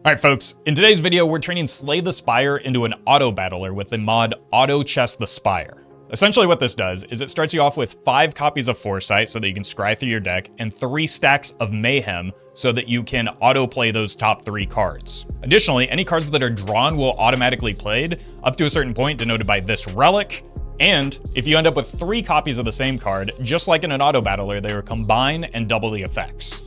Alright folks, in today's video we're turning Slay the Spire into an Autobattler with the mod Autochess the Spire. Essentially what this does is it starts you off with 5 copies of Foresight so that you can scry through your deck, and 3 stacks of Mayhem so that you can auto-play those top 3 cards. Additionally, any cards that are drawn will automatically played up to a certain point denoted by this relic, and if you end up with 3 copies of the same card, just like in an Autobattler, they will combine and double the effects.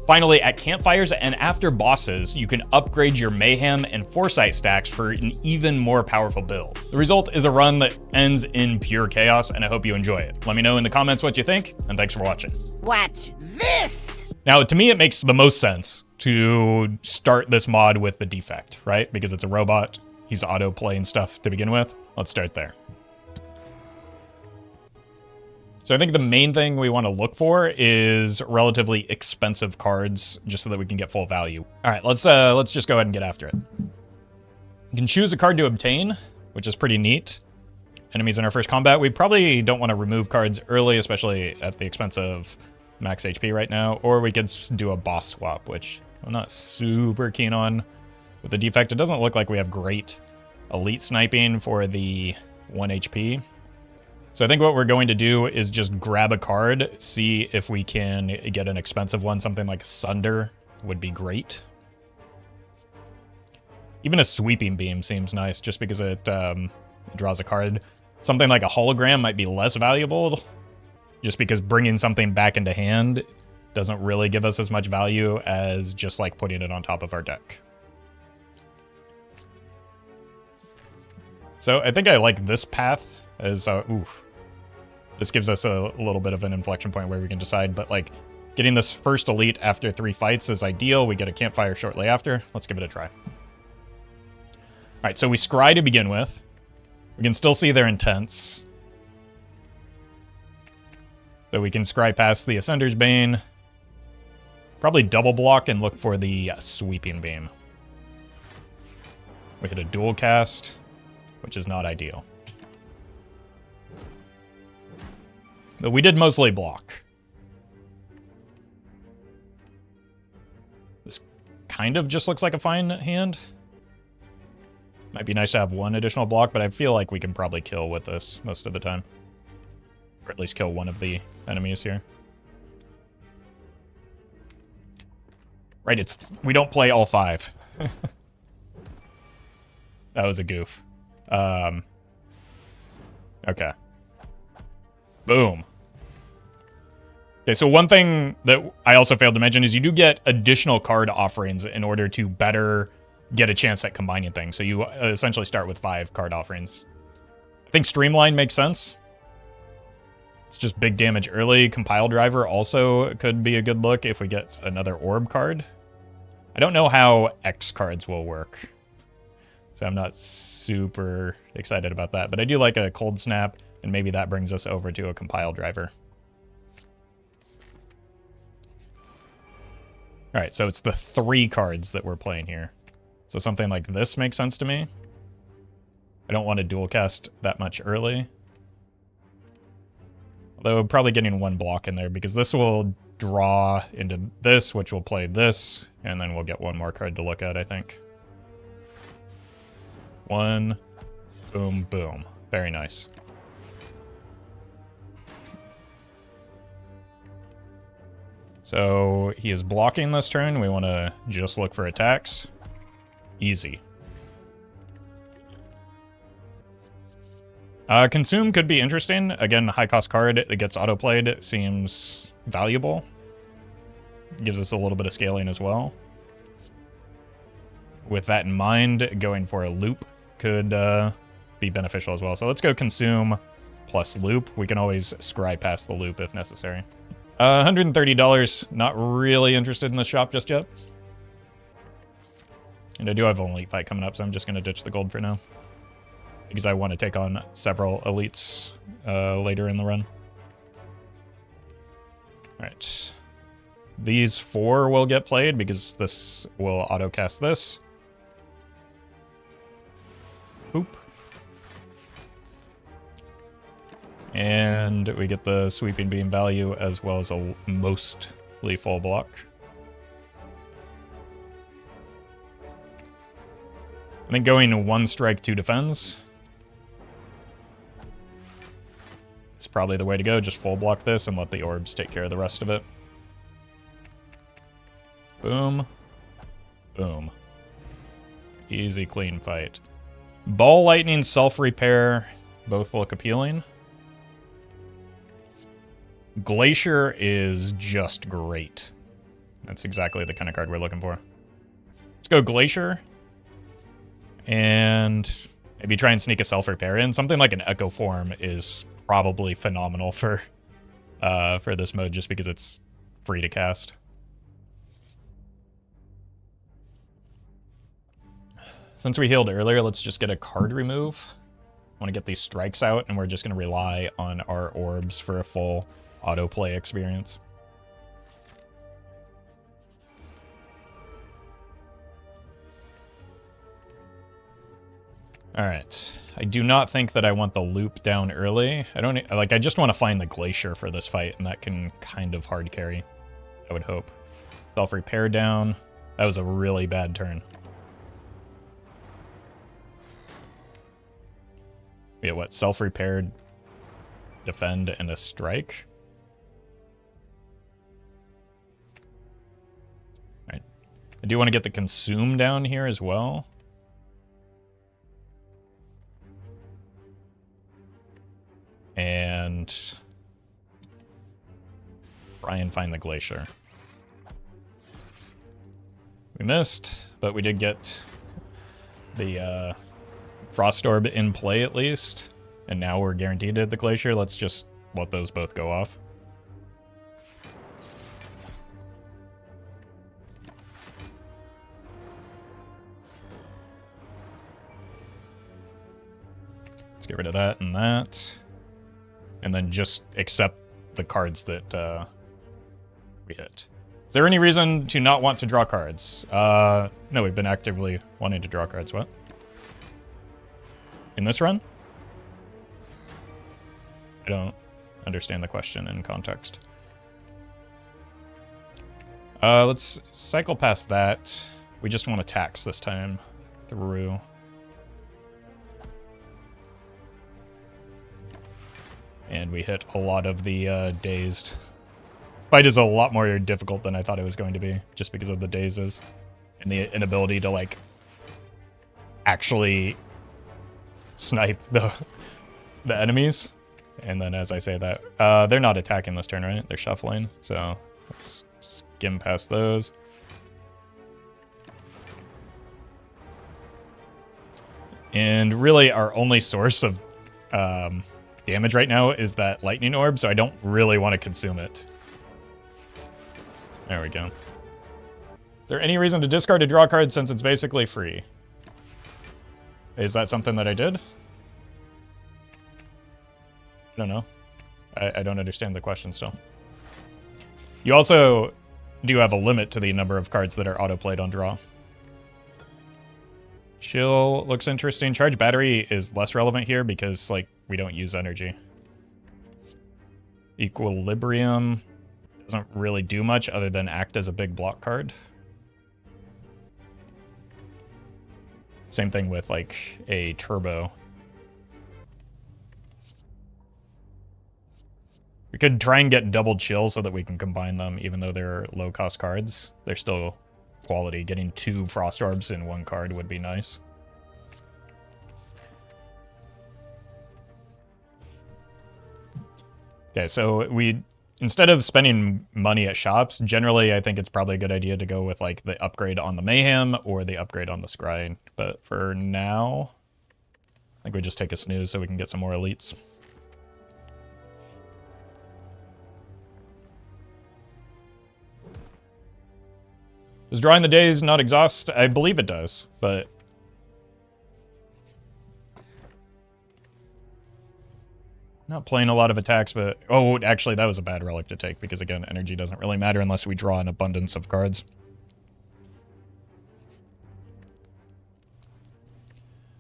Finally, at campfires and after bosses, you can upgrade your Mayhem and Foresight stacks for an even more powerful build. The result is a run that ends in pure chaos, and I hope you enjoy it. Let me know in the comments what you think, and thanks for watching. Watch this! Now, to me, it makes the most sense to start this mod with the defect, right? Because it's a robot, he's auto-playing stuff to begin with. Let's start there. So I think the main thing we want to look for is relatively expensive cards, just so that we can get full value. All right, let's just go ahead and get after it. You can choose a card to obtain, which is pretty neat. Enemies in our first combat. We probably don't want to remove cards early, especially at the expense of max HP right now. Or we could do a boss swap, which I'm not super keen on. With the defect, it doesn't look like we have great elite sniping for the 1 HP. So I think what we're going to do is just grab a card, see if we can get an expensive one. Something like Sunder would be great. Even a Sweeping Beam seems nice just because it draws a card. Something like a Hologram might be less valuable just because bringing something back into hand doesn't really give us as much value as just like putting it on top of our deck. So I think I like this path. This gives us a little bit of an inflection point where we can decide, but like getting this first elite after 3 fights is ideal. We get a campfire shortly after. Let's give it a try. All right, so we scry to begin with. We can still see their intents. So we can scry past the Ascender's Bane. Probably double block and look for the Sweeping Beam. We hit a dual cast, which is not ideal. But we did mostly block. This kind of just looks like a fine hand. Might be nice to have 1 additional block, but I feel like we can probably kill with this most of the time. Or at least kill one of the enemies here. Right, we don't play all 5. That was a goof. Okay. Boom. Okay, so one thing that I also failed to mention is you do get additional card offerings in order to better get a chance at combining things. So you essentially start with 5 card offerings. I think Streamline makes sense. It's just big damage early. Compile Driver also could be a good look if we get another orb card. I don't know how X cards will work, so I'm not super excited about that. But I do like a Cold Snap, and maybe that brings us over to a Compile Driver. All right, so it's the 3 cards that we're playing here. So something like this makes sense to me. I don't want to dual cast that much early. Although probably getting 1 block in there because this will draw into this, which will play this, and then we'll get 1 more card to look at, I think. 1, boom, boom. Very nice. So he is blocking this turn. We want to just look for attacks. Easy. Consume could be interesting. Again, high cost card that gets auto-played seems valuable. Gives us a little bit of scaling as well. With that in mind, going for a loop could be beneficial as well. So let's go consume plus loop. We can always scry past the loop if necessary. $130, not really interested in the shop just yet. And I do have an elite fight coming up, so I'm just going to ditch the gold for now. Because I want to take on several elites later in the run. Alright. These 4 will get played because this will auto-cast this. Oop. And we get the Sweeping Beam value as well as a mostly full block. I think going 1 strike, 2 defends. It's probably the way to go. Just full block this and let the orbs take care of the rest of it. Boom. Boom. Easy, clean fight. Ball Lightning, Self-Repair, both look appealing. Glacier is just great. That's exactly the kind of card we're looking for. Let's go Glacier. And maybe try and sneak a Self-Repair in. Something like an Echo Form is probably phenomenal for this mode just because it's free to cast. Since we healed earlier, let's just get a card remove. I want to get these strikes out, and we're just going to rely on our orbs for a full autoplay experience. All right. I do not think that I want the loop down early. I just want to find the Glacier for this fight, and that can kind of hard carry, I would hope. Self-repair down. That was a really bad turn. We have what? Self-repair, defend, and a strike. All right. I do want to get the consume down here as well. And try and find the Glacier. We missed, but we did get the Frost Orb in play at least. And now we're guaranteed at the Glacier. Let's just let those both go off. Let's get rid of that and that. And then just accept the cards that we hit. Is there any reason to not want to draw cards? No, we've been actively wanting to draw cards. What? In this run? I don't understand the question in context. Let's cycle past that. We just want to tax this time through. And we hit a lot of the dazed. This fight is a lot more difficult than I thought it was going to be, just because of the dazes and the inability to like actually snipe the enemies. And then as I say that, they're not attacking this turn, right? They're shuffling. So let's skim past those. And really our only source of damage right now is that lightning orb, so I don't really want to consume it. There we go. Is there any reason to discard a draw card since it's basically free? Is that something that I did? I don't know. I don't understand the question still. You also do have a limit to the number of cards that are auto-played on draw. Chill looks interesting. Charge battery is less relevant here because, like, we don't use energy. Equilibrium doesn't really do much other than act as a big block card. Same thing with, like, a turbo. We could try and get double chill so that we can combine them, even though they're low-cost cards. They're still quality. Getting 2 Frost Orbs in 1 card would be nice. Okay, so instead of spending money at shops, generally I think it's probably a good idea to go with like the upgrade on the Mayhem or the upgrade on the Scry. But for now, I think we just take a snooze so we can get some more elites. Does drawing the days not exhaust? I believe it does, but not playing a lot of attacks, but oh, actually that was a bad relic to take because again, energy doesn't really matter unless we draw an abundance of cards.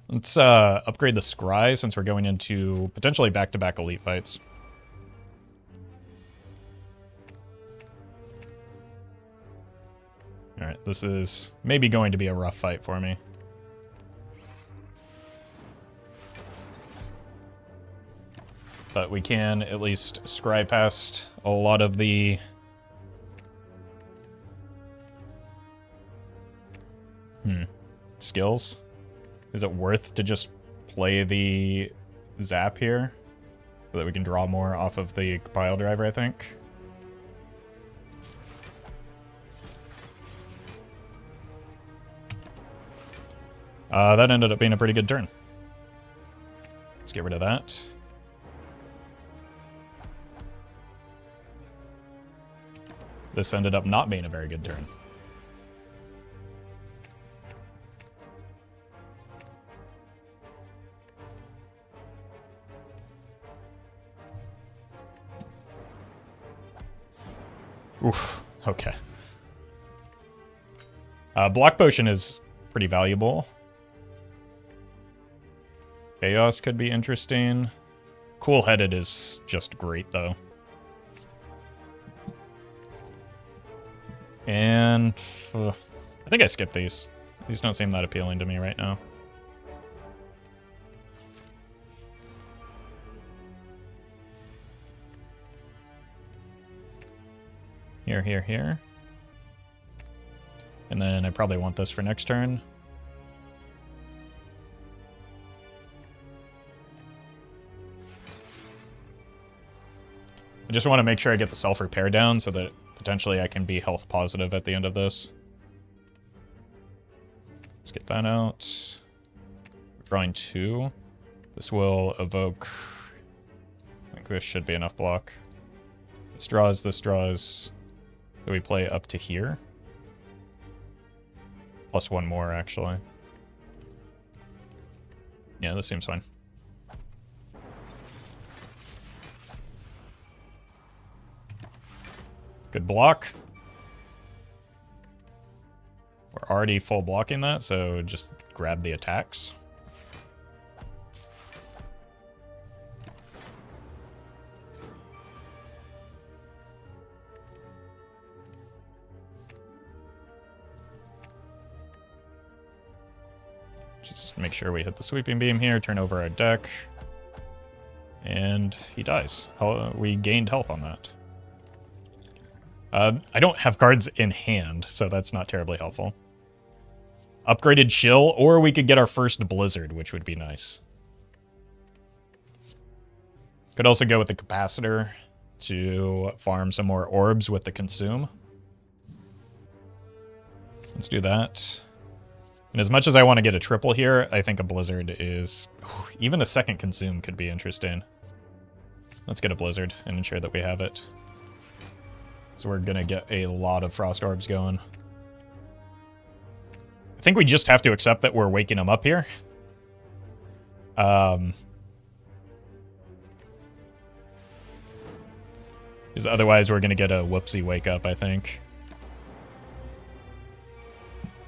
Let's upgrade the Scry since we're going into potentially back-to-back elite fights. Alright, this is maybe going to be a rough fight for me. But we can at least scry past a lot of the... skills. Is it worth to just play the zap here? So that we can draw more off of the pile driver, I think. That ended up being a pretty good turn. Let's get rid of that. This ended up not being a very good turn. Oof, okay. Block Potion is pretty valuable. Chaos could be interesting. Cool-Headed is just great, though. And I think I skipped these. These don't seem that appealing to me right now. Here, here, here. And then I probably want this for next turn. I just want to make sure I get the self-repair down so that potentially I can be health positive at the end of this. Let's get that out. We're drawing 2. This will evoke... I think this should be enough block. This draws, this draws. So we play up to here. Plus 1 more, actually. Yeah, this seems fine. Good block. We're already full blocking that, so just grab the attacks. Just make sure we hit the sweeping beam here, turn over our deck, and he dies. We gained health on that. I don't have cards in hand, so that's not terribly helpful. Upgraded Chill, or we could get our first Blizzard, which would be nice. Could also go with the Capacitor to farm some more orbs with the Consume. Let's do that. And as much as I want to get a triple here, I think a Blizzard is... even a second Consume could be interesting. Let's get a Blizzard and ensure that we have it. So we're going to get a lot of Frost Orbs going. I think we just have to accept that we're waking them up here. Because otherwise we're going to get a whoopsie wake up, I think.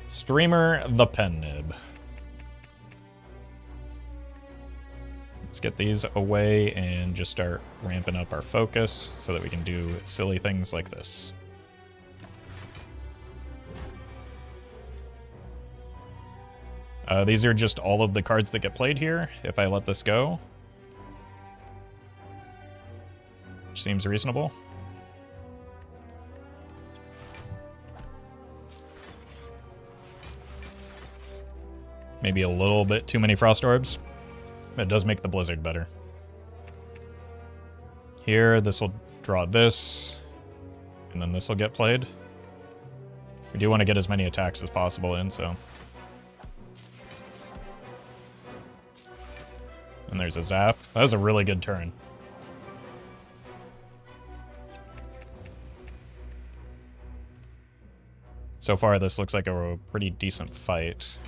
Streamer the Pen Nib. Let's get these away and just start ramping up our focus so that we can do silly things like this. These are just all of the cards that get played here if I let this go. Which seems reasonable. Maybe a little bit too many Frost Orbs. It does make the Blizzard better. Here, this will draw this, and then this will get played. We do want to get as many attacks as possible in, so. And there's a zap. That was a really good turn. So far, this looks like a pretty decent fight.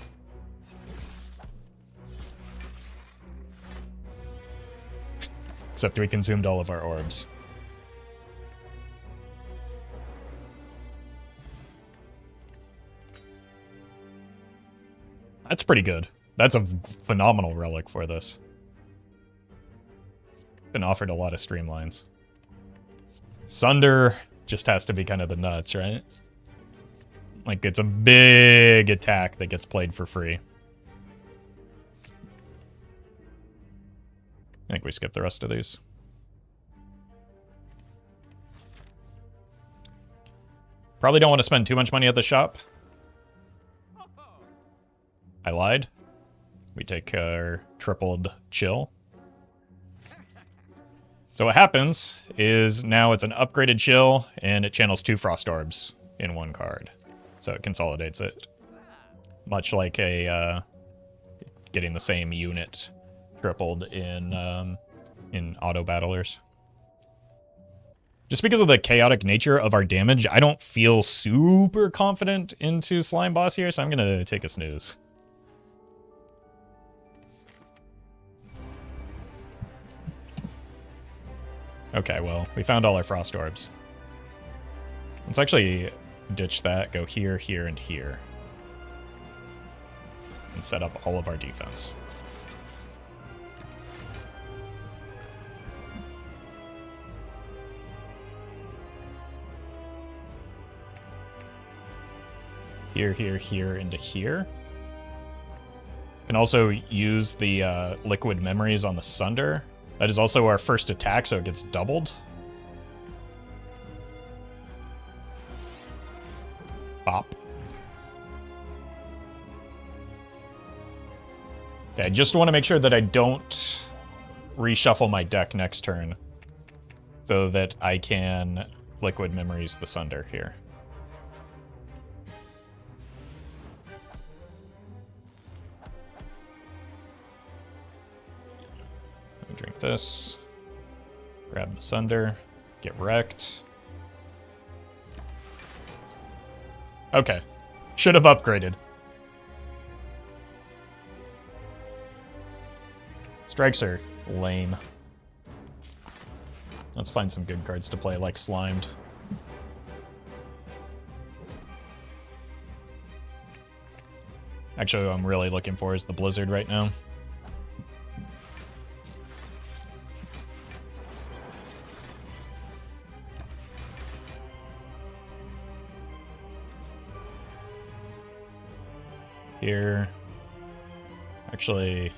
Except we consumed all of our orbs. That's pretty good. That's a phenomenal relic for this. Been offered a lot of streamlines. Sunder just has to be kind of the nuts, right? Like, it's a big attack that gets played for free. I think we skip the rest of these. Probably don't want to spend too much money at the shop. I lied. We take our tripled chill. So what happens is now it's an upgraded chill, and it channels 2 frost orbs in 1 card. So it consolidates it. Much like a getting the same unit tripled in Autobattlers. Just because of the chaotic nature of our damage, I don't feel super confident into Slime Boss here, so I'm gonna take a snooze. Okay, well, we found all our frost orbs. Let's actually ditch that, go here, here, and here. And set up all of our defense. Here, here, here, into here. Can also use the liquid memories on the Sunder. That is also our first attack, so it gets doubled. Bop. Okay, I just want to make sure that I don't reshuffle my deck next turn so that I can liquid memories the Sunder here. Drink this, grab the Sunder, get wrecked. Okay, should have upgraded. Strikes are lame. Let's find some good cards to play, like Slimed. Actually, what I'm really looking for is the Blizzard right now. Here. Actually,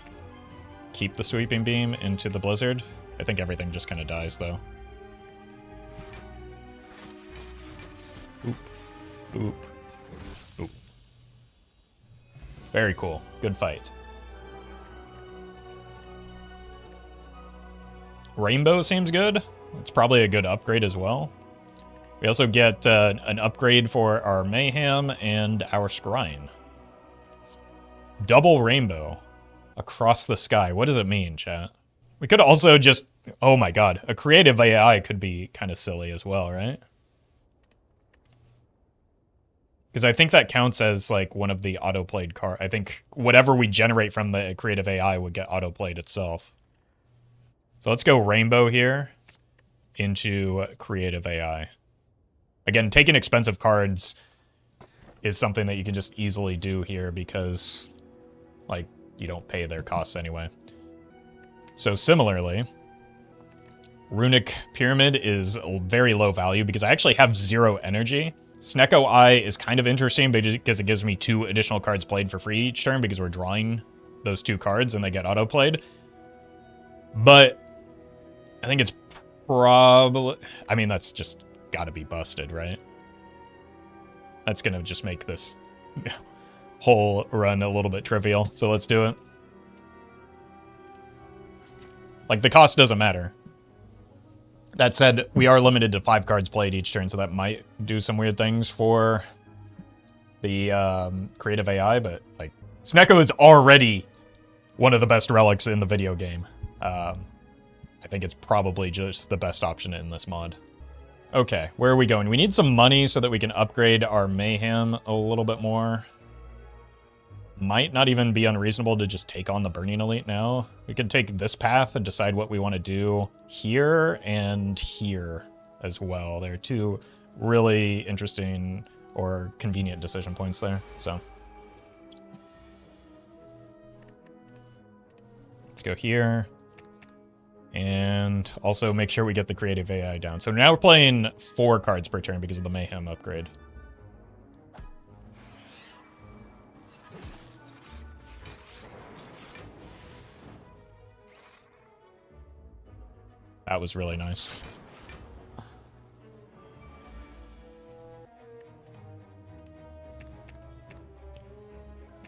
keep the Sweeping Beam into the Blizzard. I think everything just kind of dies, though. Oop. Oop. Oop. Very cool. Good fight. Rainbow seems good. It's probably a good upgrade as well. We also get an upgrade for our Mayhem and our Scrying. Double rainbow across the sky. What does it mean, chat? We could also just... Oh my god. A creative AI could be kind of silly as well, right? Because I think that counts as like one of the auto-played cards. I think whatever we generate from the creative AI would get auto-played itself. So let's go rainbow here into creative AI. Again, taking expensive cards is something that you can just easily do here because... like, you don't pay their costs anyway. So similarly, Runic Pyramid is very low value because I actually have 0 energy. Snecko Eye is kind of interesting because it gives me 2 additional cards played for free each turn because we're drawing those 2 cards and they get auto-played. But I think it's probably... I mean, that's just gotta be busted, right? That's gonna just make this... whole run a little bit trivial, so let's do it. Like, the cost doesn't matter. That said, we are limited to 5 cards played each turn, so that might do some weird things for the creative AI, but, like, Snecko is already one of the best relics in the video game. I think it's probably just the best option in this mod. Okay, where are we going? We need some money so that we can upgrade our Mayhem a little bit more. Might not even be unreasonable to just take on the Burning Elite now. We could take this path and decide what we want to do here and here as well. There are 2 really interesting or convenient decision points there, so. Let's go here. And also make sure we get the creative AI down. So now we're playing 4 cards per turn because of the Mayhem upgrade. That was really nice.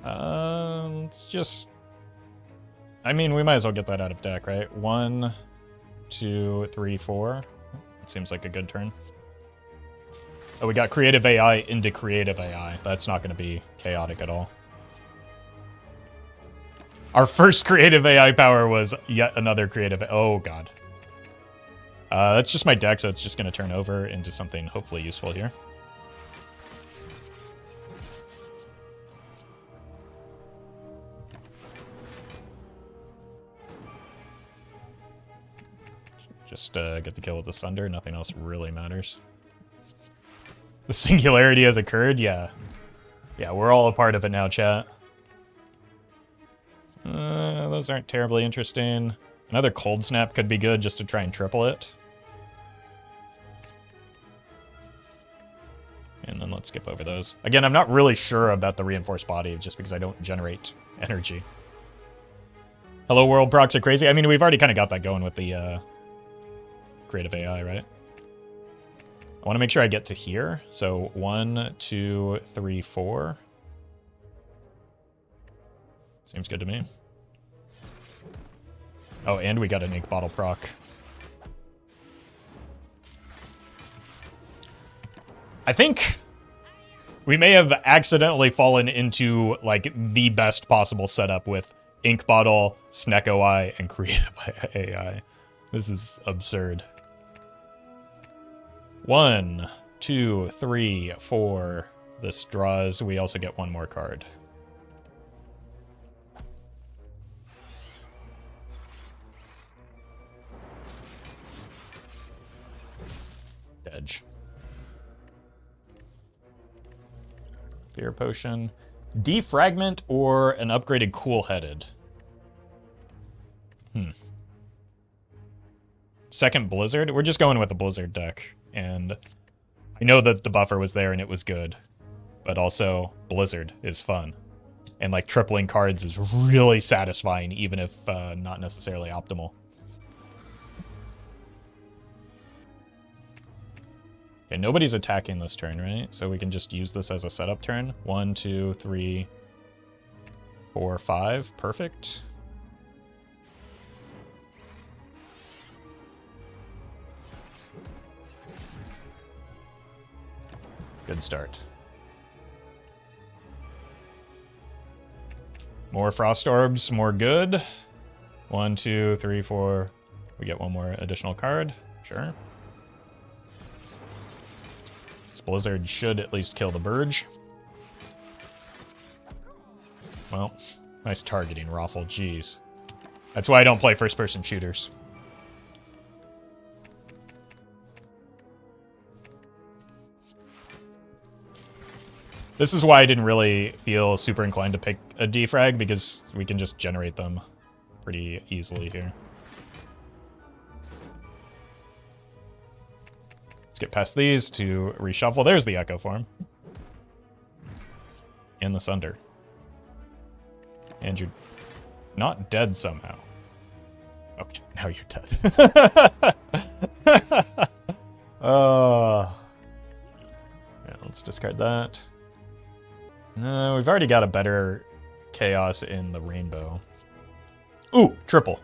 Let's just... I mean, we might as well get that out of deck, right? 1, 2, 3, 4. It seems like a good turn. Oh, we got creative AI into creative AI. That's not going to be chaotic at all. Our first creative AI power was yet another creative... Oh, God. That's just my deck, so it's just going to turn over into something hopefully useful here. Just get the kill with the Sunder. Nothing else really matters. The singularity has occurred? Yeah. Yeah, we're all a part of it now, chat. Those aren't terribly interesting. Another Cold Snap could be good just to try and triple it. And then let's skip over those. Again, I'm not really sure about the Reinforced Body just because I don't generate energy. Hello World procs are crazy. I mean, we've already kind of got that going with the creative AI, right? I want to make sure I get to here. So 1, 2, 3, 4. Seems good to me. Oh, and we got an ink bottle proc. I think we may have accidentally fallen into like the best possible setup with ink bottle, Sneck OI, and creative AI. This is absurd. 1, 2, 3, 4. This draws. We also get one more card. Edge. Fear Potion. Defragment or an upgraded Cool-Headed? Second Blizzard? We're just going with the Blizzard deck. And I know that the buffer was there and it was good. But also, Blizzard is fun. And like tripling cards is really satisfying, even if not necessarily optimal. Okay, nobody's attacking this turn, right? So we can just use this as a setup turn. 1, 2, 3, 4, 5. Perfect. Good start. More Frost Orbs, more good. 1, 2, 3, 4. We get one more additional card. Sure. This Blizzard should at least kill the Burge. Well, nice targeting, Roffle. Jeez. That's why I don't play first-person shooters. This is why I didn't really feel super inclined to pick a defrag, because we can just generate them pretty easily here. Let's get past these to reshuffle. There's the Echo Form. And the Sunder. And you're not dead somehow. Okay, now you're dead. Yeah, let's discard that. No, we've already got a better chaos in the rainbow. Ooh, triple.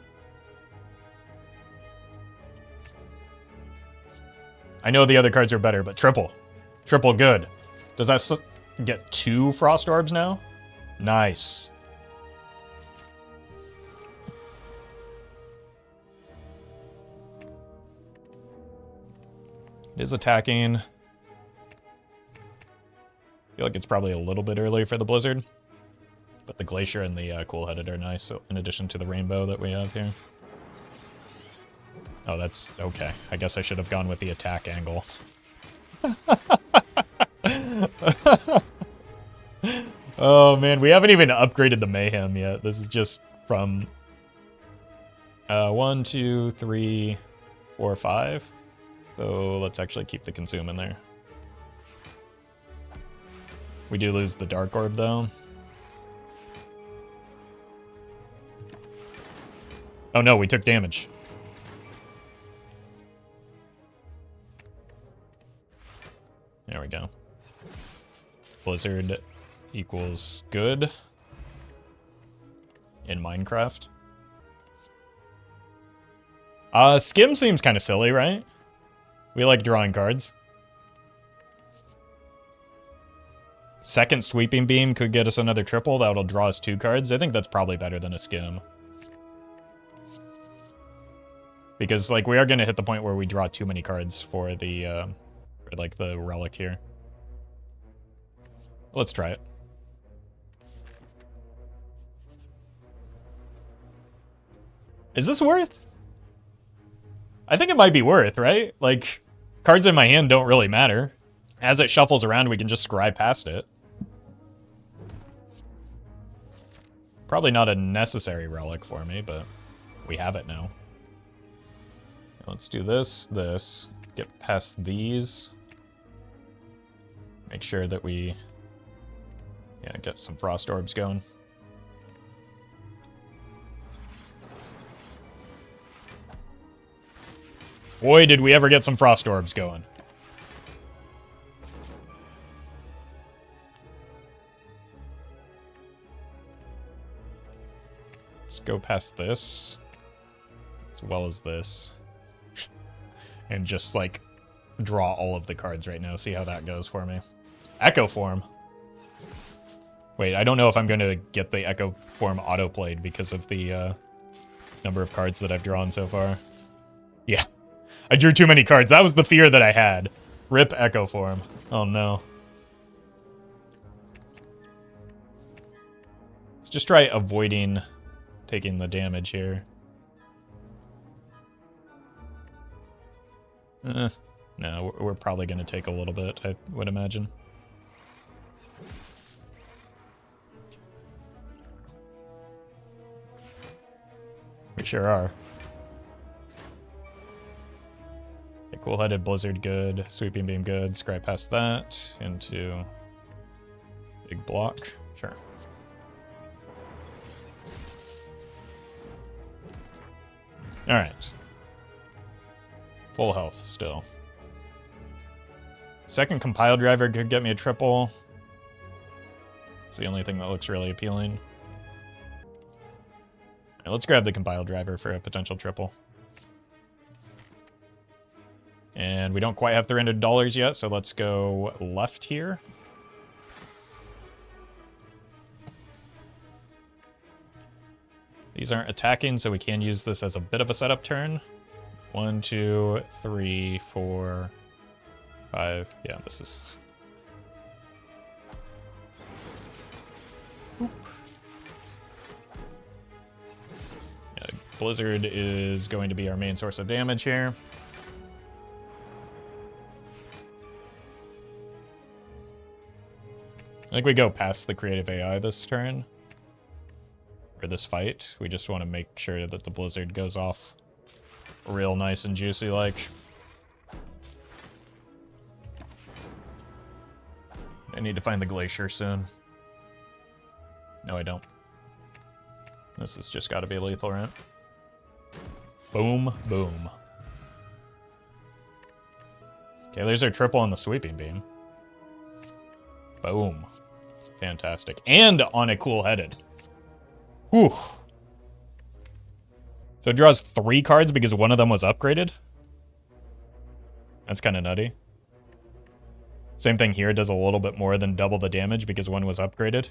I know the other cards are better, but triple. Triple good. Does that get 2 Frost Orbs now? Nice. It is attacking. I feel like it's probably a little bit early for the Blizzard. But the Glacier and the Cool-Headed are nice, so in addition to the Rainbow that we have here. Oh, that's okay. I guess I should have gone with the attack angle. Oh, man, we haven't even upgraded the Mayhem yet. This is just from 1, 2, 3, 4, 5. So let's actually keep the Consume in there. We do lose the Dark Orb, though. Oh no, we took damage. There we go. Blizzard equals good. in Minecraft. Skim seems kind of silly, right? We like drawing cards. Second Sweeping Beam could get us another triple. That'll draw us 2 cards. I think that's probably better than a Skim. Because, like, we are going to hit the point where we draw too many cards for the, like, the relic here. Let's try it. Is this worth? I think it might be worth, right? Like, cards in my hand don't really matter. As it shuffles around, we can just scry past it. Probably not a necessary relic for me, but we have it now. Let's do this, get past these. Make sure that we, get some frost orbs going. Boy, did we ever get some frost orbs going. Let's go past this, as well as this. And just, like, draw all of the cards right now. See how that goes for me. Echo Form. Wait, I don't know if I'm going to get the Echo Form auto-played because of the number of cards that I've drawn so far. Yeah. I drew too many cards. That was the fear that I had. Rip Echo Form. Oh, no. Let's just try avoiding taking the damage here. No, we're probably going to take a little bit, I would imagine. We sure are. Okay, Cool-Headed Blizzard good, Sweeping Beam good, scry past that into big block. Sure. Alright. Full health still. Second compile driver could get me a triple. It's the only thing that looks really appealing. Right, let's grab the compile driver for a potential triple. And we don't quite have $300 yet, so let's go left here. These aren't attacking, so we can use this as a bit of a setup turn. 1, 2, 3, 4, 5. Yeah, this is... Oop. Yeah, Blizzard is going to be our main source of damage here. I think we go past the creative AI this turn. Or this fight. We just want to make sure that the Blizzard goes off real nice and juicy like. I need to find the glacier soon. No, I don't. This has just got to be lethal, right? Boom, boom. Okay, there's our triple on the Sweeping Beam. Boom. Fantastic. And on a Cool-Headed. Whew. So it draws 3 cards because one of them was upgraded? That's kind of nutty. Same thing here, it does a little bit more than double the damage because one was upgraded.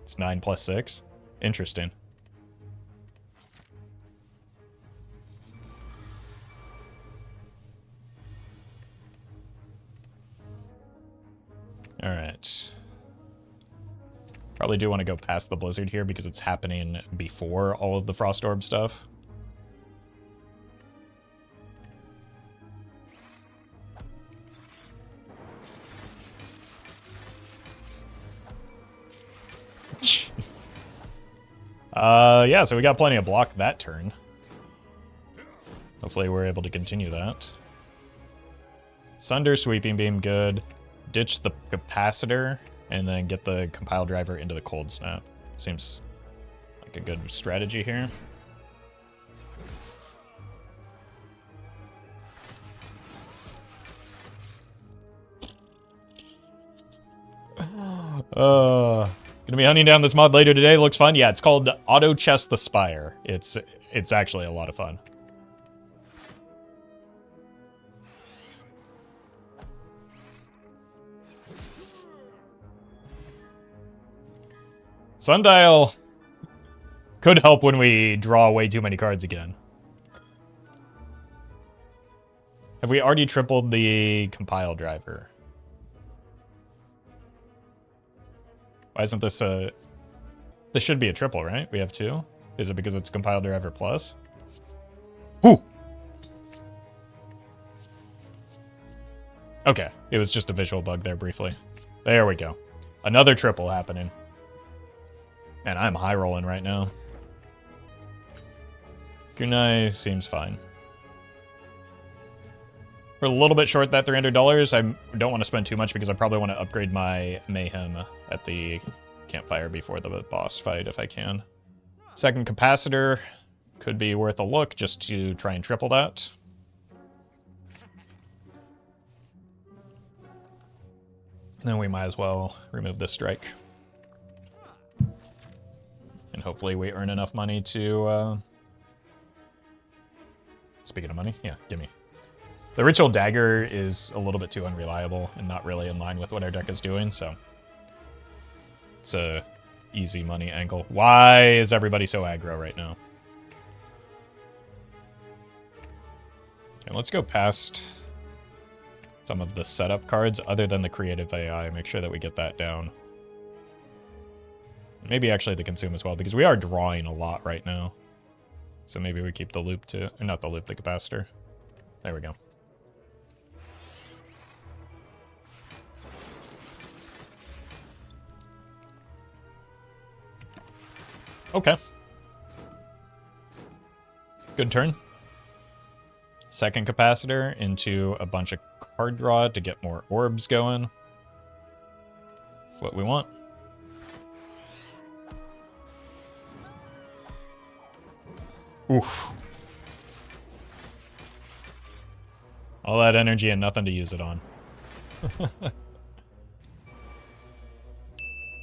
It's 9 plus 6. Interesting. Alright. Probably do want to go past the Blizzard here because it's happening before all of the Frost Orb stuff. Jeez. Yeah, so we got plenty of block that turn. Hopefully we're able to continue that. Sunder, Sweeping Beam, good. Ditch the Capacitor, and then get the Compile Driver into the Cold Snap. Seems like a good strategy here. Gonna be hunting down this mod later today. Looks fun. Yeah, it's called Autochess the Spire. It's actually a lot of fun. Sundial could help when we draw way too many cards again. Have we already tripled the compile driver? Why isn't this a... This should be a triple, right? We have 2. Is it because it's compile driver plus? Whew! Okay, it was just a visual bug there briefly. There we go. Another triple happening. Man, I'm high rolling right now. Kunai seems fine. We're a little bit short that $300. I don't want to spend too much because I probably want to upgrade my Mayhem at the campfire before the boss fight if I can. Second capacitor could be worth a look just to try and triple that. And then we might as well remove this strike. And hopefully we earn enough money to... Speaking of money, yeah, gimme. The Ritual Dagger is a little bit too unreliable and not really in line with what our deck is doing, so... It's a easy money angle. Why is everybody so aggro right now? Okay, let's go past some of the setup cards other than the creative AI. Make sure that we get that down. Maybe actually the consume as well, because we are drawing a lot right now. So maybe we keep the loop to... Or not the loop, the capacitor. There we go. Okay. Good turn. Second capacitor into a bunch of card draw to get more orbs going. That's what we want. Oof. All that energy and nothing to use it on.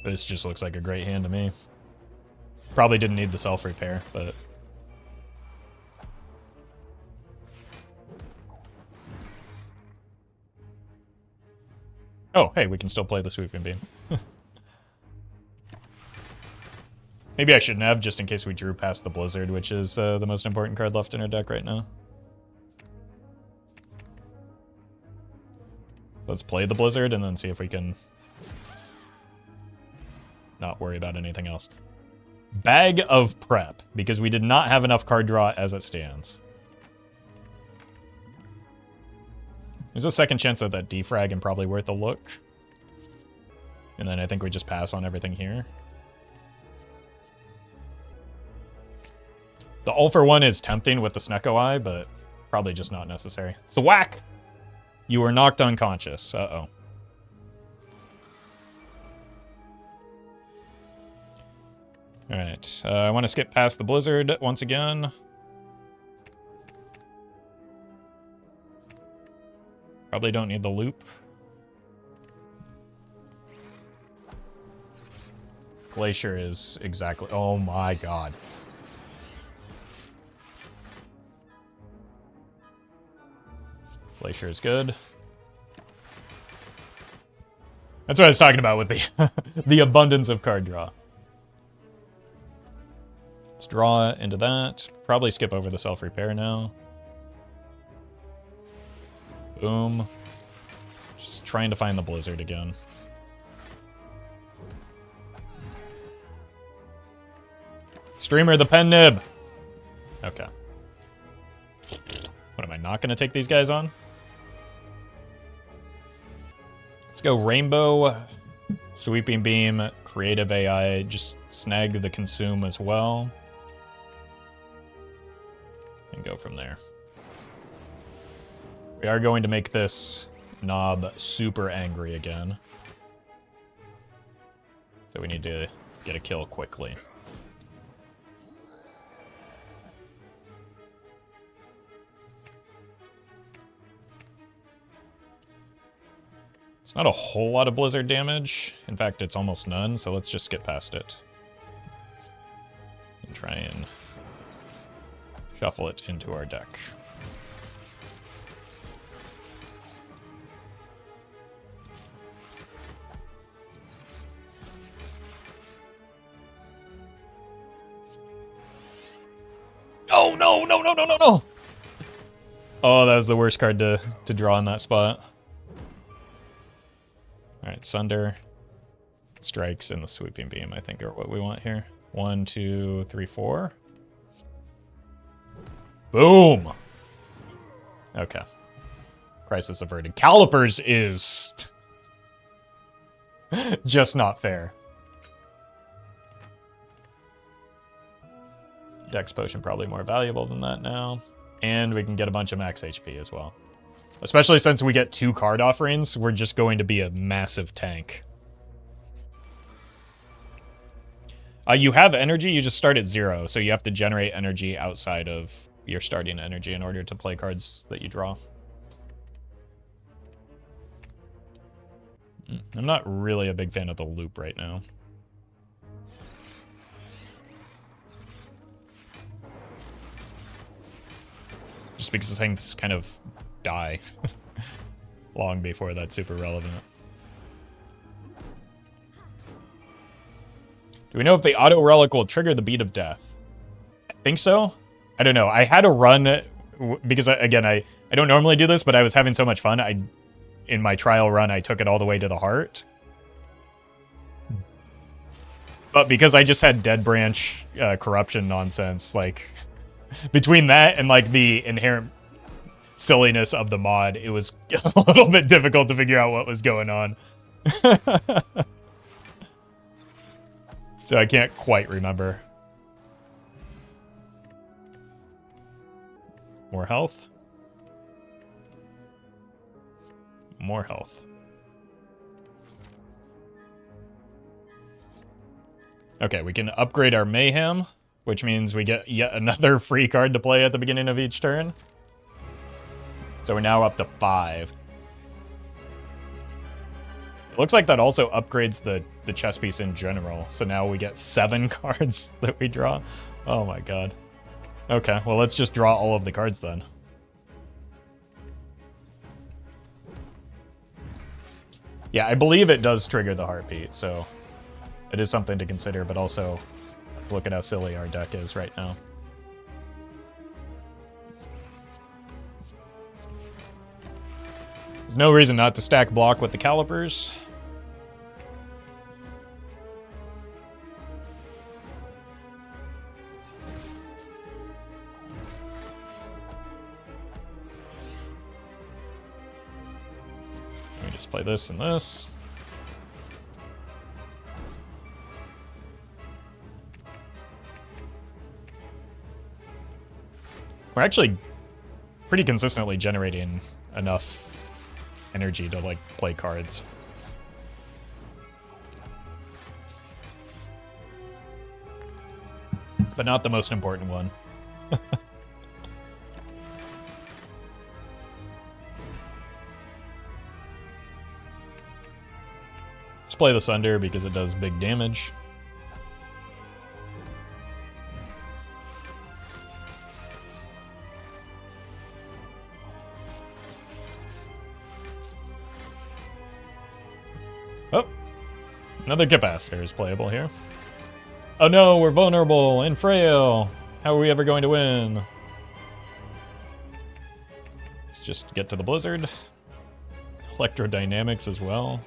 This just looks like a great hand to me. Probably didn't need the self-repair, but... Oh, hey, we can still play the Sweeping Beam. Maybe I shouldn't have, just in case we drew past the Blizzard, which is the most important card left in our deck right now. So let's play the Blizzard and then see if we can not worry about anything else. Bag of Prep, because we did not have enough card draw as it stands. There's a second chance at that defrag and probably worth a look. And then I think we just pass on everything here. The all for one is tempting with the Snecko Eye, but probably just not necessary. Thwack! You were knocked unconscious. Uh-oh. Alright, I want to skip past the Blizzard once again. Probably don't need the loop. Glacier is exactly... Oh my god. Glacier is good. That's what I was talking about with the the abundance of card draw. Let's draw into that. Probably skip over the self-repair now. Boom. Just trying to find the Blizzard again. Streamer the pen nib. Okay. What, am I not going to take these guys on? Let's go Rainbow, Sweeping Beam, Creative AI. Just snag the Consume as well. And go from there. We are going to make this knob super angry again. So we need to get a kill quickly. It's not a whole lot of blizzard damage. In fact, it's almost none, so let's just skip past it. And try and shuffle it into our deck. Oh, no, no, no, no, no, no! Oh, that was the worst card to draw in that spot. Alright, Sunder, Strikes, and the Sweeping Beam, I think, are what we want here. 1, 2, 3, 4. Boom! Okay. Crisis averted. Calipers is just not fair. Dex Potion probably more valuable than that now. And we can get a bunch of max HP as well. Especially since we get 2 card offerings, we're just going to be a massive tank. You have energy, you just start at 0, so you have to generate energy outside of your starting energy in order to play cards that you draw. I'm not really a big fan of the loop right now. Just because the things kind of die long before that's super relevant. Do we know if the auto relic will trigger the Beat of Death? I think so. I don't know. I had a run because again, I don't normally do this, but I was having so much fun. In my trial run, I took it all the way to the heart. But because I just had Dead Branch corruption nonsense, like between that and like the inherent silliness of the mod, it was a little bit difficult to figure out what was going on. So I can't quite remember. More health. More health. Okay, we can upgrade our Mayhem, which means we get yet another free card to play at the beginning of each turn. So we're now up to 5. It looks like that also upgrades the chess piece in general. So now we get 7 cards that we draw. Oh my god. Okay, well let's just draw all of the cards then. Yeah, I believe it does trigger the heartbeat, so it is something to consider, but also look at how silly our deck is right now. There's no reason not to stack block with the calipers. Let me just play this and this. We're actually pretty consistently generating enough energy to like play cards. But not the most important one. Let's play the Sunder because it does big damage. Oh, another capacitor is playable here. Oh no, we're vulnerable and frail. How are we ever going to win? Let's just get to the blizzard. Electrodynamics as well.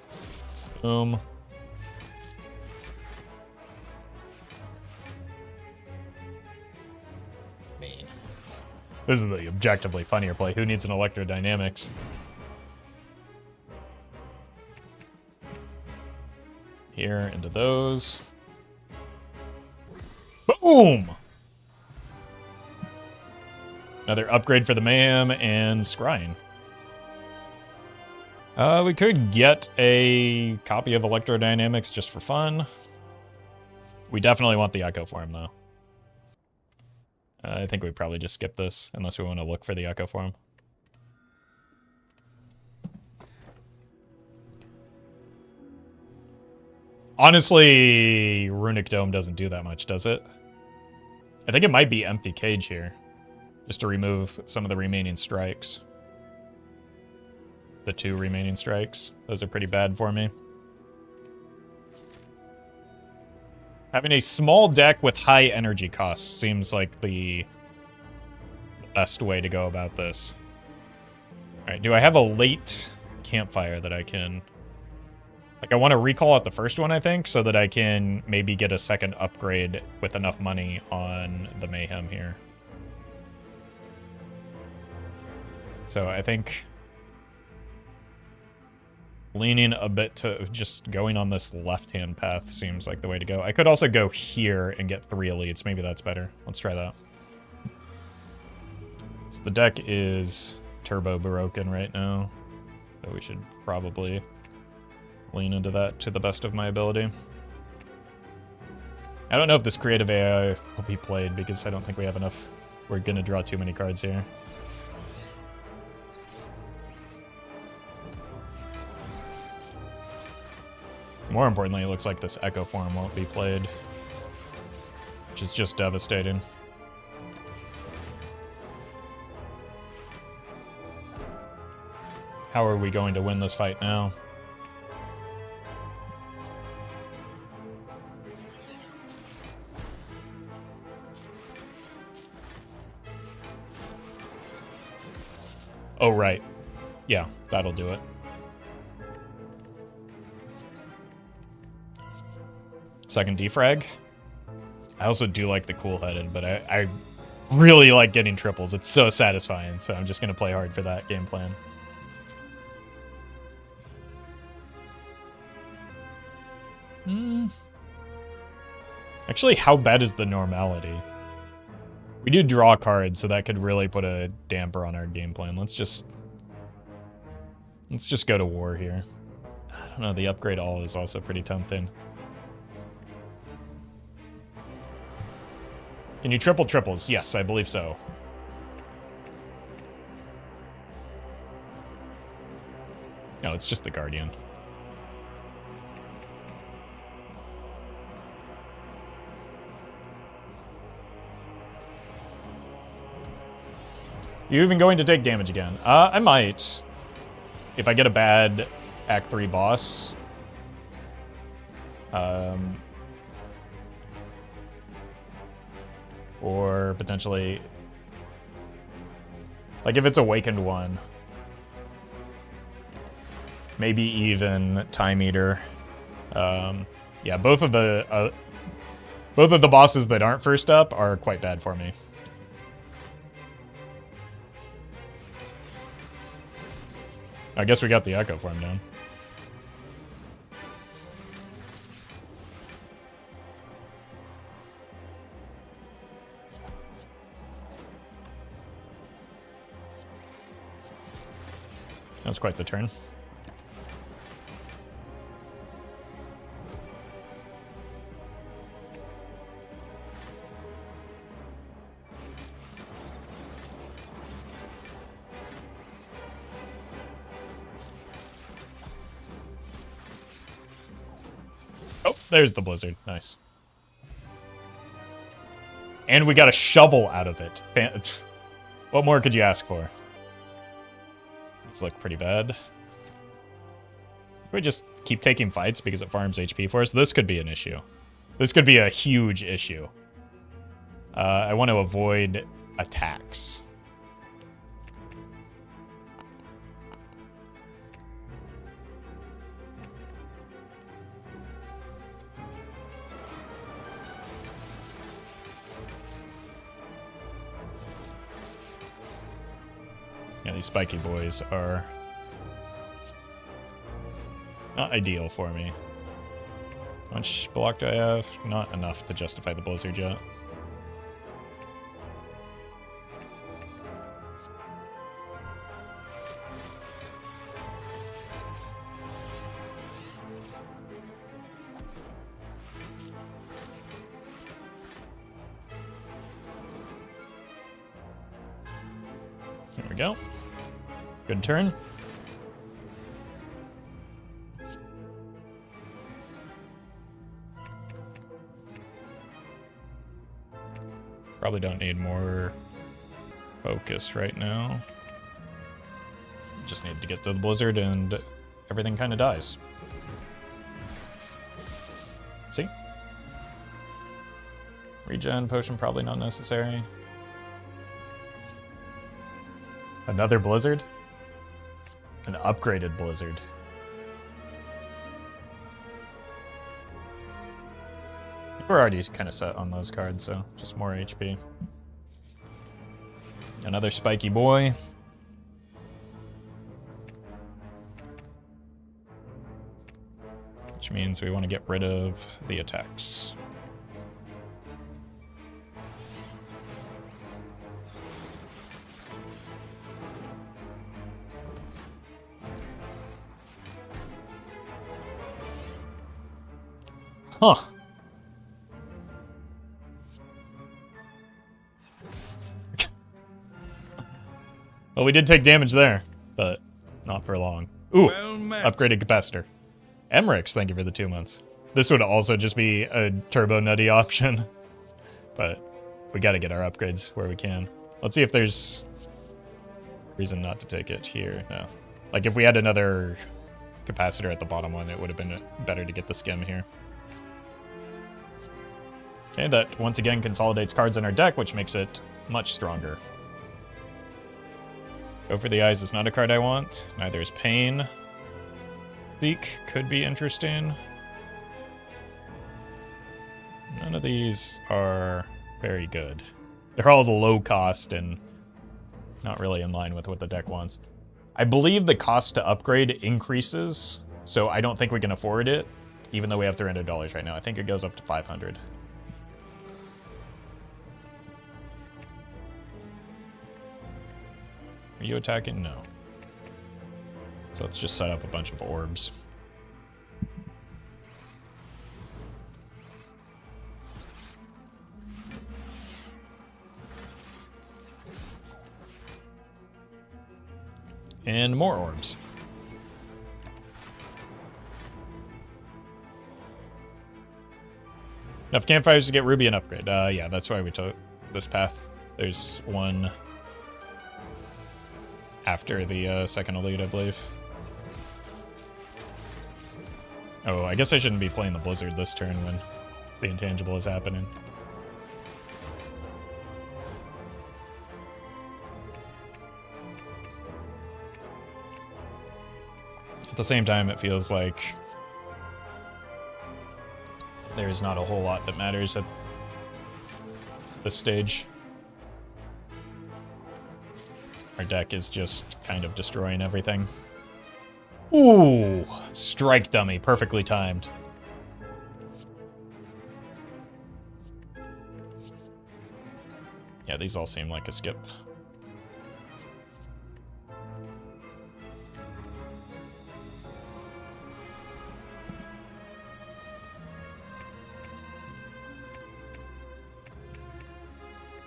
Boom. This is the objectively funnier play. Who needs an electrodynamics? Here into those. Boom! Another upgrade for the Mayhem and Scrying. We could get a copy of Electrodynamics just for fun. We definitely want the Echo Form, though. I think we probably just skip this, unless we want to look for the Echo Form. Honestly, Runic Dome doesn't do that much, does it? I think it might be Empty Cage here, just to remove some of the remaining strikes. The 2 remaining strikes. Those are pretty bad for me. Having a small deck with high energy costs seems like the best way to go about this. Alright, do I have a late campfire that I can... Like, I want to recall at the first one, I think, so that I can maybe get a second upgrade with enough money on the Mayhem here. So I think leaning a bit to just going on this left-hand path seems like the way to go. I could also go here and get 3 elites. Maybe that's better. Let's try that. So the deck is turbo broken right now, so we should probably lean into that to the best of my ability. I don't know if this creative AI will be played because I don't think we have enough. We're going to draw too many cards here. More importantly, it looks like this Echo form won't be played, which is just devastating. How are we going to win this fight now? Oh, right. Yeah, that'll do it. Second defrag. I also do like the cool-headed, but I really like getting triples. It's so satisfying, so I'm just going to play hard for that game plan. Actually, how bad is the normality? We do draw cards, so that could really put a damper on our game plan. Let's just go to war here. I don't know, the upgrade all is also pretty tempting. Can you triple triples? Yes, I believe so. No, it's just the Guardian. You even going to take damage again? I might. If I get a bad Act 3 boss. Or potentially... Like if it's Awakened one. Maybe even Time Eater. Yeah, both of the bosses that aren't first up are quite bad for me. I guess we got the Echo form down. That was quite the turn. Oh, there's the blizzard. Nice. And we got a shovel out of it. What more could you ask for? These look pretty bad. We just keep taking fights because it farms HP for us. This could be an issue. This could be a huge issue. I want to avoid attacks. Yeah, these spiky boys are not ideal for me. How much block do I have? Not enough to justify the blizzard yet. There we go. Good turn. Probably don't need more focus right now. Just need to get to the blizzard and everything kind of dies. See? Regen potion probably not necessary. Another blizzard? An upgraded blizzard. We're already kind of set on those cards, so just more HP. Another spiky boy. Which means we want to get rid of the attacks. Huh. Well, we did take damage there, but not for long. Ooh, upgraded capacitor. Emmerich's, thank you for the 2 months. This would also just be a turbo nutty option, but we gotta get our upgrades where we can. Let's see if there's reason not to take it here. No. Like if we had another capacitor at the bottom one, it would have been better to get the skim here. Okay, that once again consolidates cards in our deck, which makes it much stronger. Go for the Eyes is not a card I want. Neither is Pain. Seek could be interesting. None of these are very good. They're all low cost and not really in line with what the deck wants. I believe the cost to upgrade increases, so I don't think we can afford it, even though we have $300 right now. I think it goes up to $500. Are you attacking? No. So let's just set up a bunch of orbs. And more orbs. Enough campfires to get Ruby an upgrade. Yeah, that's why we took this path. There's one after the second elite, I believe. Oh, I guess I shouldn't be playing the Blizzard this turn when the intangible is happening. At the same time, it feels like there's not a whole lot that matters at this stage. Our deck is just kind of destroying everything. Ooh, strike dummy, perfectly timed. Yeah, these all seem like a skip.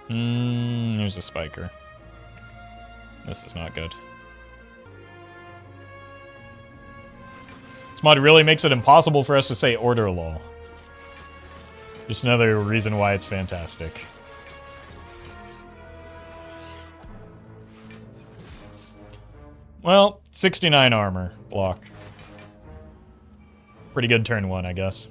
There's a spiker. This is not good. This mod really makes it impossible for us to say order lol. Just another reason why it's fantastic. Well, 69 armor block. Pretty good turn one, I guess.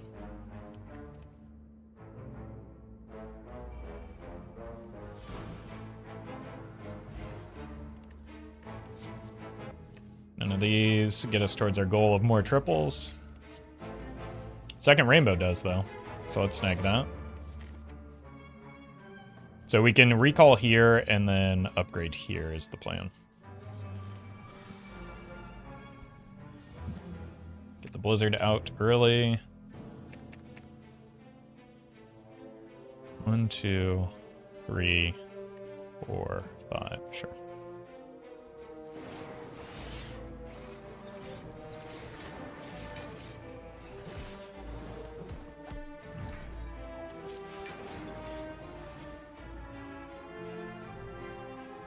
None of these get us towards our goal of more triples. Second rainbow does, though. So let's snag that. So we can recall here and then upgrade here is the plan. Get the Blizzard out early. 1, 2, 3, 4, 5, sure.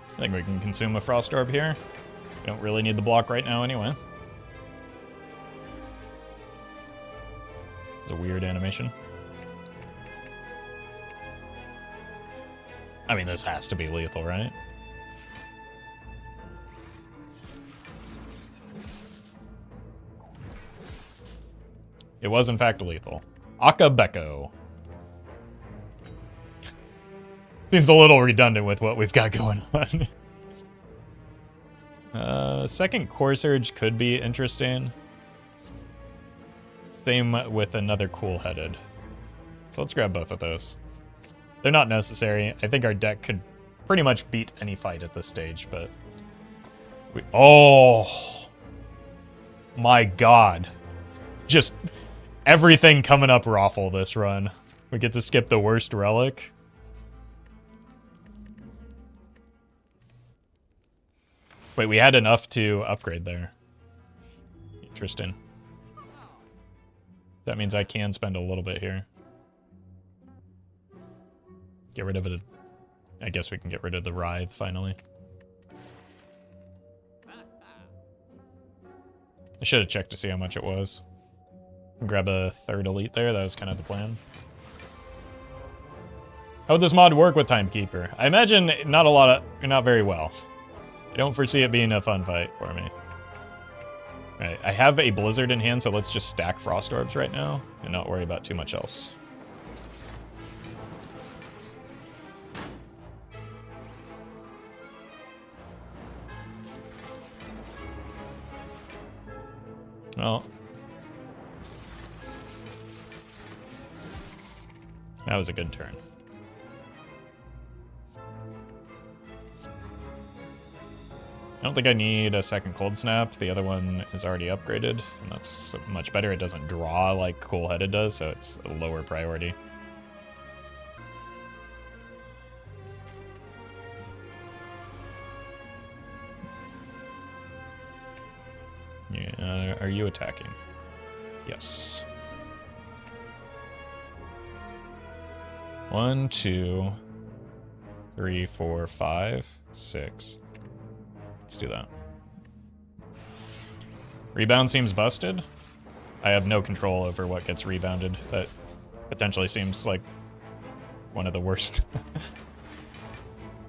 I think we can consume a Frost Orb here. We don't really need the block right now anyway. It's a weird animation. I mean, this has to be lethal, right? It was, in fact, lethal. Akabeko. Seems a little redundant with what we've got going on. Second Core Surge could be interesting. Same with another Cool-Headed. So let's grab both of those. They're not necessary. I think our deck could pretty much beat any fight at this stage, but... Oh! My god. Just everything coming up Roffle this run. We get to skip the worst relic. Wait, we had enough to upgrade there. Interesting. That means I can spend a little bit here. Get rid of it. I guess we can get rid of the Writhe, finally. I should have checked to see how much it was. Grab a third elite there, that was kind of the plan. How would this mod work with Timekeeper? I imagine not very well. I don't foresee it being a fun fight for me. Alright, I have a Blizzard in hand, so let's just stack Frost Orbs right now and not worry about too much else. Well, that was a good turn. I don't think I need a second Cold Snap. The other one is already upgraded, and that's much better. It doesn't draw like Cool-Headed does, so it's a lower priority. Yeah, are you attacking? Yes. 1, 2, 3, 4, 5, 6. Let's do that. Rebound seems busted. I have no control over what gets rebounded. That potentially seems like one of the worst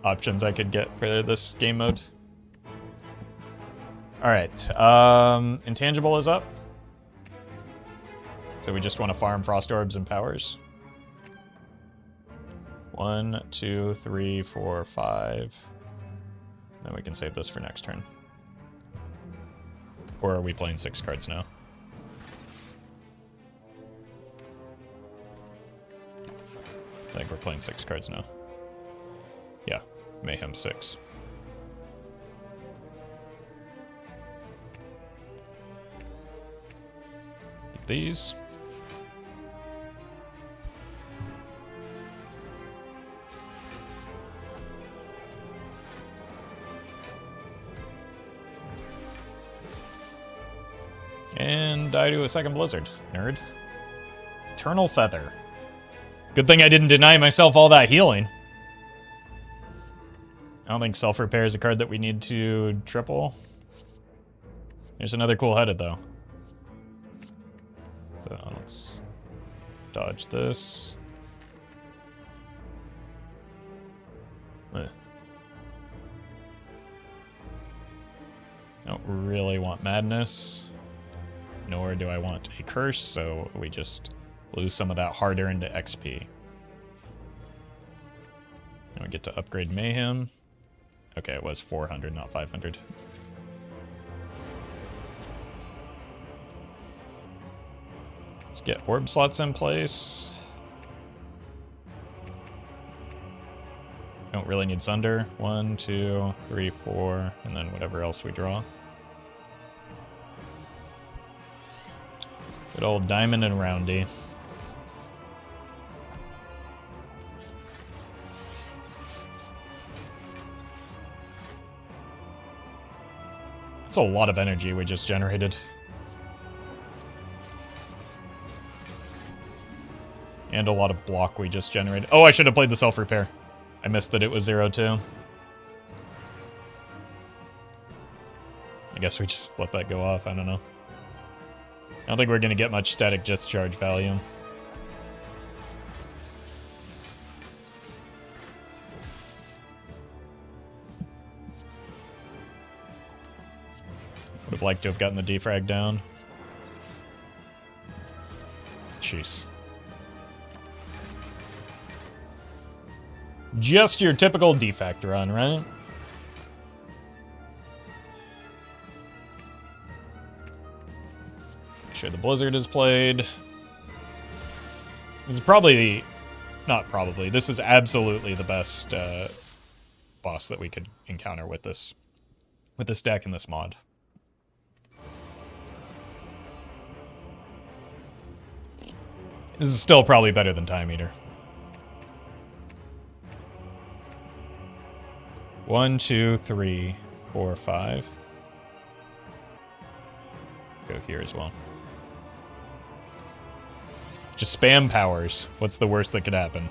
options I could get for this game mode. Alright, Intangible is up. So we just want to farm Frost Orbs and Powers. 1, 2, 3, 4, 5. Then we can save this for next turn. Or are we playing 6 cards now? I think we're playing 6 cards now. Yeah, Mayhem 6. Keep these. And die to a second Blizzard. Nerd. Eternal Feather. Good thing I didn't deny myself all that healing. I don't think Self-Repair is a card that we need to triple. There's another Cool-Headed, though. So let's dodge this. I don't really want Madness. Nor do I want a Curse, so we just lose some of that hard-earned XP. And we get to upgrade Mayhem. Okay, it was 400, not 500. Let's get orb slots in place. Don't really need Sunder. 1, 2, 3, 4, and then whatever else we draw. Good old Diamond and Roundy. That's a lot of energy we just generated. And a lot of block we just generated. Oh, I should have played the Self-Repair. I missed that it was 0-2. I guess we just let that go off, I don't know. I don't think we're going to get much static discharge value. Would have liked to have gotten the defrag down. Jeez. Just your typical defect run, right? Make sure the Blizzard is played. This is probably the... Not probably. This is absolutely the best boss that we could encounter with this deck and this mod. This is still probably better than Time Eater. 1, 2, 3, 4, 5. Go here as well. Just spam powers. What's the worst that could happen?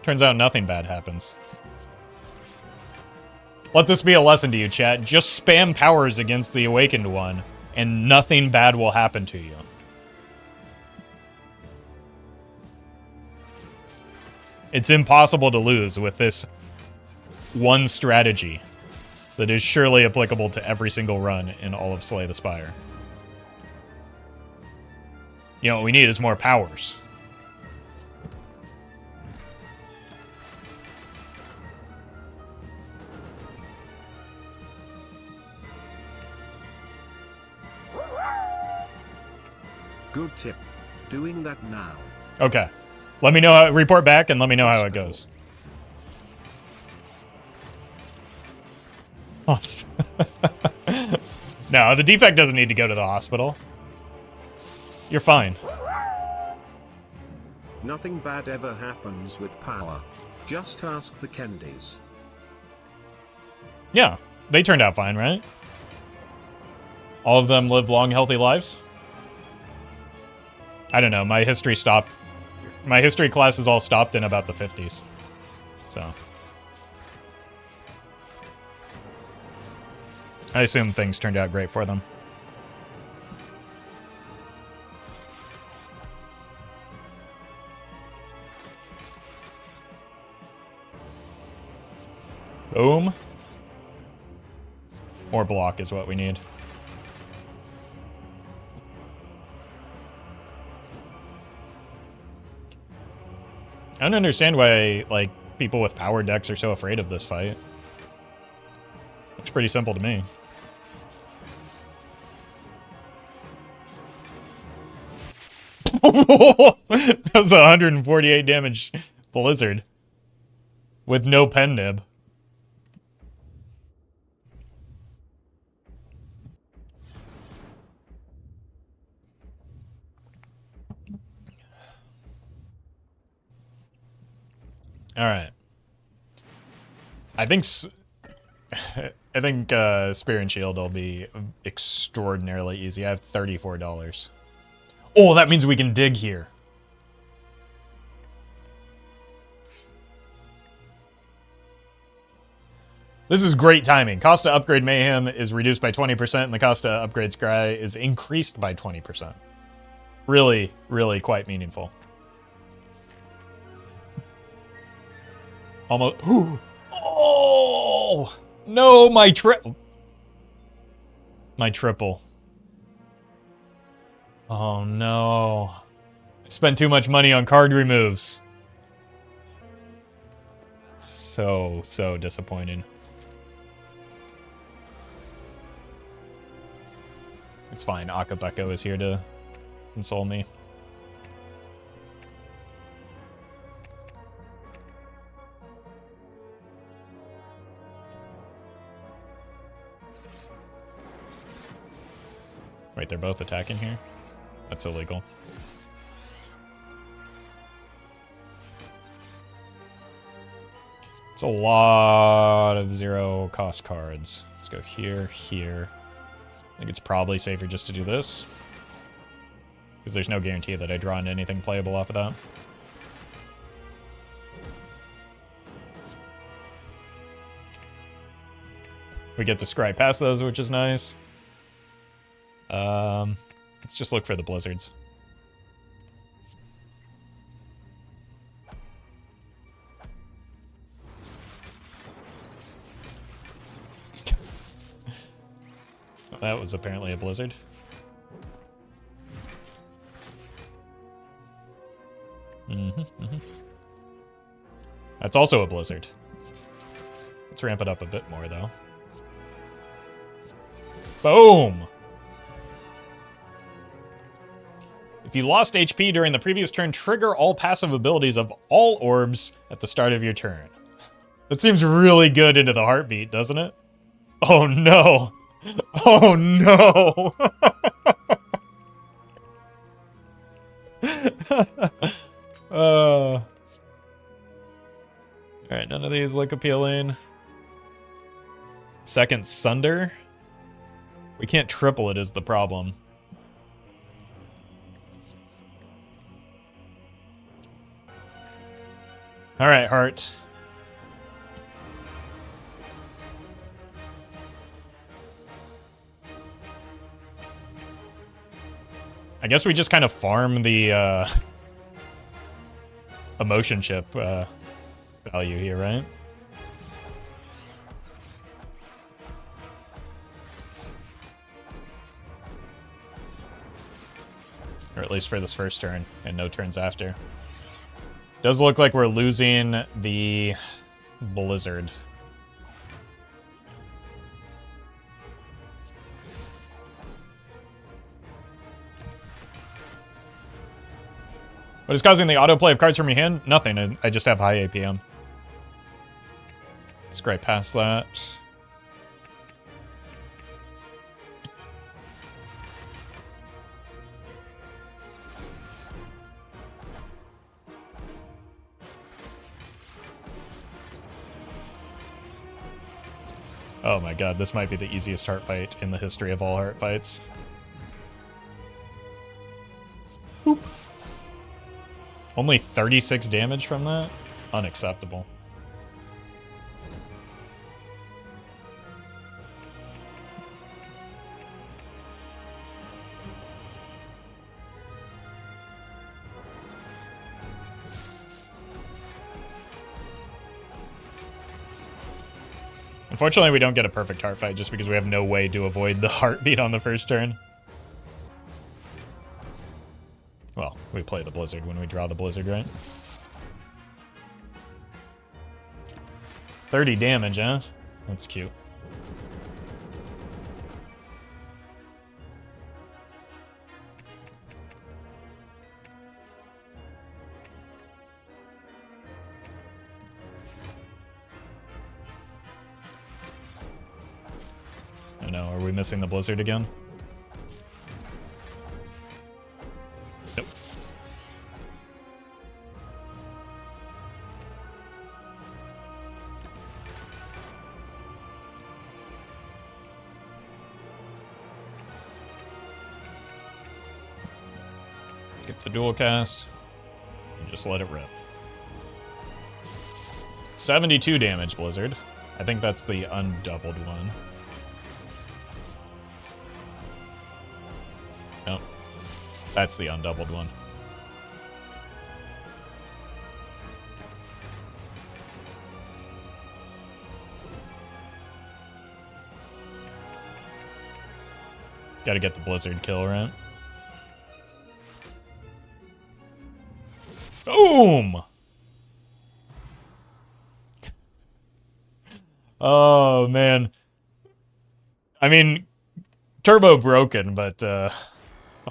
Turns out nothing bad happens. Let this be a lesson to you, chat. Just spam powers against the Awakened One, and nothing bad will happen to you. It's impossible to lose with this one strategy that is surely applicable to every single run in all of Slay the Spire. You know, what we need is more powers. Good tip. Doing that now. Okay. Let me know, report back and let me know how it goes. No, the defect doesn't need to go to the hospital. You're fine. Nothing bad ever happens with power. Just ask the Kendys. Yeah, they turned out fine, right? All of them live long, healthy lives? I don't know, my history stopped. My history classes all stopped in about the 50s. So. I assume things turned out great for them. Boom. More block is what we need. I don't understand why, like, people with power decks are so afraid of this fight. It's pretty simple to me. That was a 148 damage Blizzard. With no pen nib. All right. I think Spear and Shield will be extraordinarily easy. I have $34. Oh, that means we can dig here. This is great timing. Cost to upgrade Mayhem is reduced by 20%, and the cost to upgrade Scry is increased by 20%. Really, really quite meaningful. Almost. Oh no! My triple. Oh no! I spent too much money on card removes. So disappointing. It's fine. Akabeko is here to console me. Wait, they're both attacking here? That's illegal. It's a lot of zero cost cards. Let's go here, here. I think it's probably safer just to do this. Because there's no guarantee that I draw into anything playable off of that. We get to scry past those, which is nice. Let's just look for the blizzards. That was apparently a blizzard. That's also a blizzard. Let's ramp it up a bit more, though. Boom! If you lost HP during the previous turn, trigger all passive abilities of all orbs at the start of your turn. That seems really good into the heartbeat, doesn't it? Oh no! Oh no! Alright, none of these look appealing. Second Sunder? We can't triple it is the problem. Alright, Heart. I guess we just kind of farm the emotion chip value here, right? Or at least for this first turn, and no turns after. Does look like we're losing the blizzard. What is causing the autoplay of cards from your hand? Nothing. I just have high APM. Scrape past that. Oh my god, this might be the easiest heart fight in the history of all heart fights. Boop. Only 36 damage from that? Unacceptable. Unfortunately, we don't get a perfect heart fight just because we have no way to avoid the heartbeat on the first turn. Well, we play the blizzard when we draw the blizzard, right? 30 damage, huh? That's cute. I know, are we missing the blizzard again? Nope. Skip the dual cast and just let it rip. 72 damage, Blizzard. I think that's the undoubled one. Nope. That's the undoubled one. Gotta get the Blizzard kill, right? Boom! Oh, man. I mean, turbo broken, but a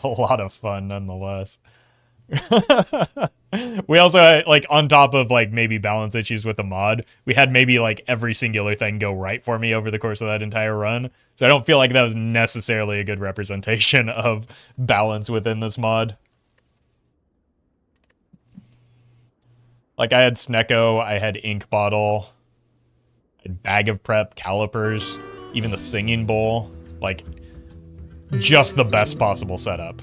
lot of fun nonetheless. We also had, like, on top of, like, maybe balance issues with the mod, we had maybe, like, every singular thing go right for me over the course of that entire run. So I don't feel like that was necessarily a good representation of balance within this mod. Like, I had Snecko, I had Ink Bottle, I had Bag of Prep, Calipers, even the Singing Bowl. Like, just the best possible setup.